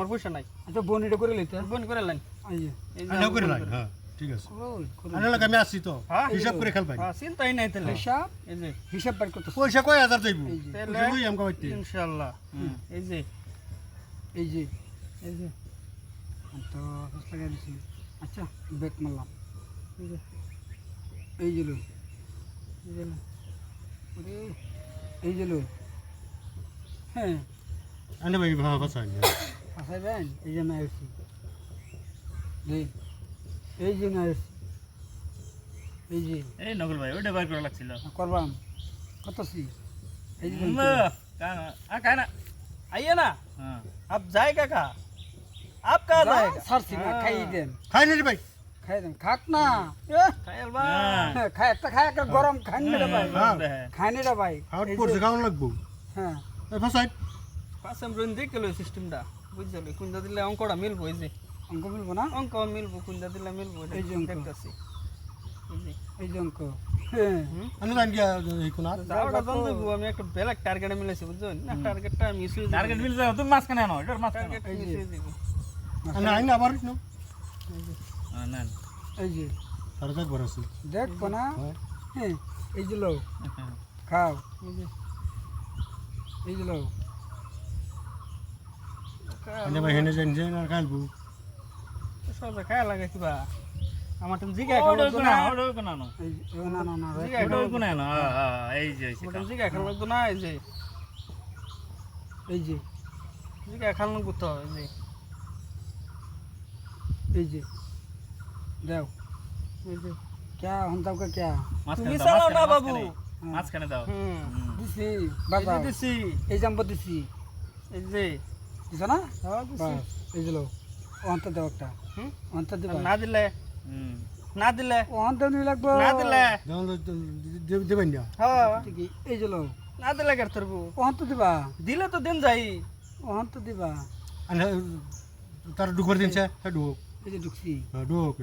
আমার পয়সা নাই। আচ্ছা বোন এটা করে লইতে বোন করে লাইন। এই যে এই যে আনাও আমার করে বোন লাই করে। হ্যাঁ ঠিক আছে ওই করে আনার লাগে আমি আসছি তো হ্যাঁ? হিসাব করে খেল পাই হ্যাঁ, চিন্তাই নাই তাহলে। হিসাব এই যে, হিসাব বের করতে পয়সা কয় হাজার যাইব এই যে তাহলে পয়সা লই আমকা বাইতে ইনশাআল্লাহ। এই যে, এই যে এই যে, তো 10 টাকা দিছি আচ্ছা ব্যাক মারলাম এই যে, এই যে লই এই যে না। ওরে এই যে লই হ্যাঁ আনে ভাই ভাবা বাসাই আসাইবেন এই যে না আসছি এই যে না আসছি এই যে এই নকুল ভাই ওইটা বার করা লাগছিল করবাম কত সি এই যে খায় না आइए ना, হ্যাঁ आप जाएगा कहाँ? आप कहाँ जाएगा? সারছি না খাই দেন খাই না রে ভাই খাই দেন খাক না खायल बा। হ্যাঁ। খাই একটা খাই একটা গরম খাই নি রে ভাই হ্যাঁ। খাই নি রে ভাই আউট এই যে- পড়ছে খাওয়ান লাগবো হ্যাঁ এই ফাসাই पास हम रोन देख लो सिस्टम डा। बुझ जालो कुंदा दिले अंकोड़ा मिलबो এই যে। অঙ্ক মিলবো না अंक मिलबो कुंदा दिले मिलबो। এই যে অঙ্ক। দেখতাছি। এই যে। এই যে অঙ্ক হ্যাঁ আনে জান গিয়া এই কোন আর যাওয়াটা জানতে গো, আমি একটা ব্ল্যাক টার্গেটে মিলাইছি বুঝছেন না, টার্গেটটা মিস হয়ে যাবে। টার্গেট মিল যাও তুমি মাঝখানে আনো এটার মাঝখানে টার্গেট এই মিস যে। হয়ে যাবে। আনে আইন আবার নো হ্যাঁ না এই যে আর দেখ বড় আছে দেখবো না হ্যাঁ হ্যাঁ এই যে লো খাও এই যে। এই যে লো আনে ভাই হেনে যান যান আর খাইবো সব খায় লাগে কিবা। আমার তুমি জিগা ওটা খাওয়া কোন না। ওটা কোন আনো এই যে না না না রে জিগা ওটা খাওয়া। কোন আনো এই যে আমার তুমি জিগা খাওয়া লাগতো না এই যে। এই যে জিগা খাওয়া লাগতো তো এই যে। এই যে দাও এই যে। क्या हंता का क्या মাঝখানে তুমি দাও, চালাও না মাঝখানে, বাবু। মাঝখানে, মাঝখানে দাও হুম। দিছি এই বাবা যে দিছি। এই জাম্প দিছি এই যে। দিছ না হ্যাঁ দিছি। বাস এই যে লো অন্ত দাও একটা হুম? অন্ত দিবা না দিলে, হুম না দিলে, অন্ত নি লাগবো না দিলে। দাও দেবেন না হ্যাঁ, ঠিক এই যে লো না দিলে কার তরবু। অন্ত দিবা দিলে তো দিন যাই। অন্ত দিবা আনে তার ডুকর দিনছে হ্যাঁ ডুক এই যে ঢুকছি হ্যাঁ ডুক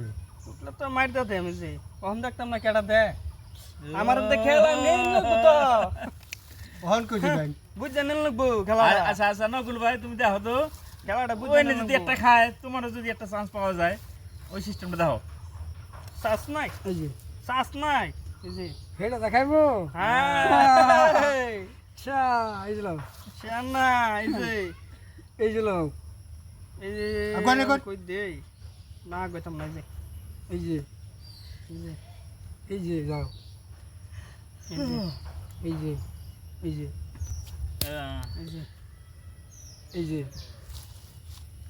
উঠলে তো মার দিতে আমি যে। কখন দেখতাম না কেডা দে। আমার তো খেলা নেই লাগবো তো। ওহন কই দিবেন বুঝতে নেই লাগবো খেলা। আচ্ছা আচ্ছা নকুল ভাই তুমি দেখো তো খেলাটা ওই বুঝতে না যদি একটা খায় তোমারও যদি একটা চান্স পাওয়া যায় ওই সিস্টেমটা দেখো শ্বাস নাই, এই যে শ্বাস নাই। এই যে। হেডা দেখাইবো হ্যাঁ। আচ্ছা এই যে লো শ্যান না, এই যে। এই যে লো এই যে। আগুন, আগুন। কই দেই। না গইতাম না এই যে। এই যে এই যে। এই যে যাও এই যে। এই যে এই যে এই যে। এই যে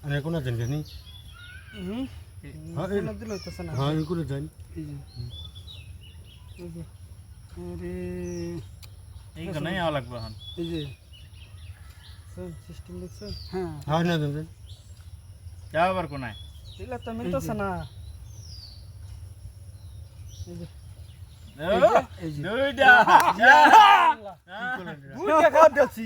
আনে কোন জান জানি হুম। হ্যাঁ, এই- না দিলে হইতাছে না। হ্যাঁ কোন জান এই যে এই যে। আরে এইখানে যাওয়া লাগবে এখন এই যে সিস্টেম দেখছো? হ্যাঁ হ্যাঁ না জান যাও আবার কোনায় দিলে তো মিলতেছে না। এই যে। এই যে দুইটা কি করলেন বুঝে খাওয়া দিচ্ছি।